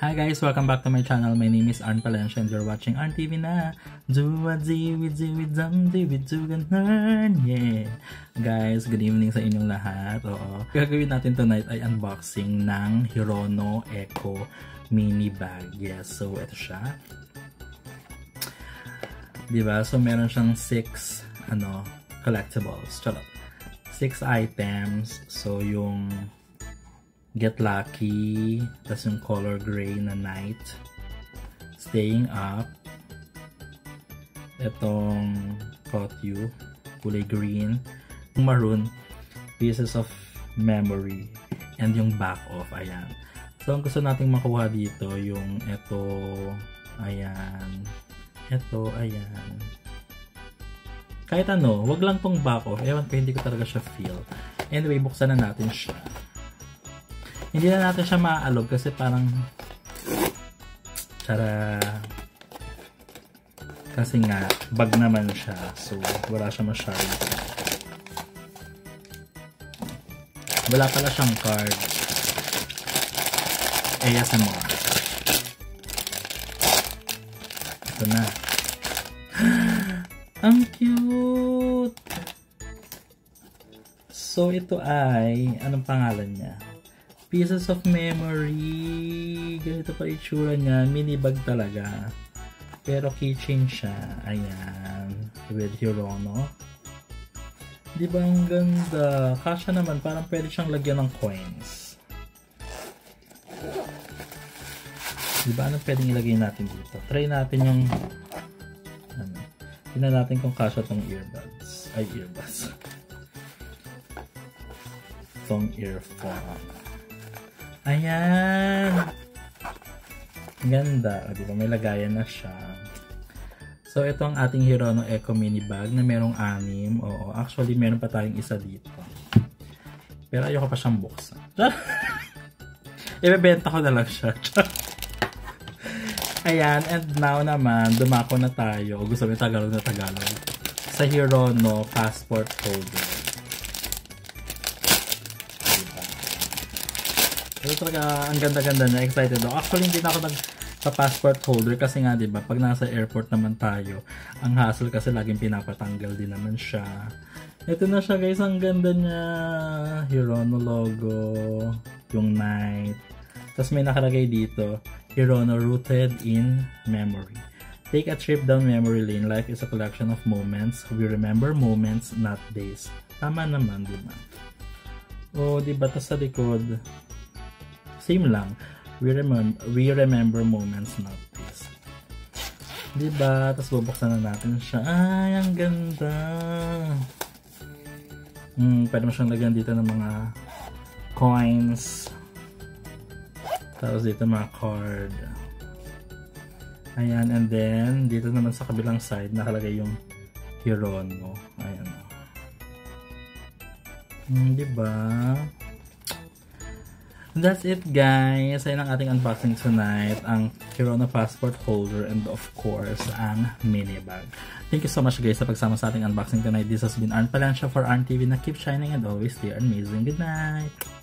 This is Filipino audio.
Hi guys, welcome back to my channel. My name is Arn Palencia and you're watching Arn TV na. Yeah. Guys, good evening sa inyong lahat. Oo. Gagawin natin tonight ay unboxing ng Hirono Eco mini bag. Yes, so ito siya. Diba? So meron siyang 6 collectibles. 6 items. So yung Get Lucky, tas yung color gray na Night, Staying Up, itong Caught You, kulay green, yung maroon, Pieces of Memory, and yung Back Off, ayan. So ang gusto nating makuha dito, yung ito, ayan, ito, ayan. Kahit ano, wag lang tong Back Off, ewan ko, hindi ko talaga siya feel. Anyway, buksan na natin siya. Hindi na natin siya maaalog kasi parang kasi nga bag naman siya, so wala siya masyado. Wala pala siyang card. ASMR. Ito na. Ang cute. So ito ay anong pangalan niya? Pieces of Memory. Ganito pa itsura niya. Mini bag talaga. Pero keychain siya. Ayan. With Hirono. Diba ang ganda? Kasya naman. Parang pwede siyang lagyan ng coins. Diba anong pwedeng ilagay natin dito? Try natin yung tingnan natin kung kasya tong earbuds. Ay, earbuds. Tong earphone. Ayan! Ganda. O, diba? May lagayan na siya. So, ito ang ating Hirono Eco mini bag na merong 6. Oo, actually, meron pa tayong isa dito. Pero ayoko pa siyang buksan. Ibebenta ko na lang siya. Ayan, and now naman, dumako na tayo. Gusto mo yung Tagalog na Tagalog. Sa Hirono passport holder. Pero talaga, ang ganda-ganda niya. Excited ako. Actually, hindi na ako nagpa-passport holder kasi nga, diba, pag nasa airport naman tayo, ang hassle kasi laging pinapatanggal din naman siya. Ito na siya, guys. Ang ganda niya. Hirono logo. Yung Night. Tapos may nakalagay dito, Hirono Rooted in Memory. Take a trip down memory lane. Life is a collection of moments. We remember moments, not days. Tama naman, diba? O, diba? Tapos sa likod, same lang. We remember moments, not days. Diba? Tapos bubuksan na natin siya. Ay, ang ganda. Pwede mo siyang lagyan dito ng mga coins. Tapos dito mga card. Ayan. And then, dito naman sa kabilang side, nakalagay yung Hirono. Ayan. Diba? That's it, guys. Ayan ang ating unboxing tonight. Ang Hirono passport holder and of course, ang mini bag. Thank you so much, guys, sa pagsama sa ating unboxing tonight. This has been Arn Palencia for Arn TV na keep shining and always stay amazing. Good night!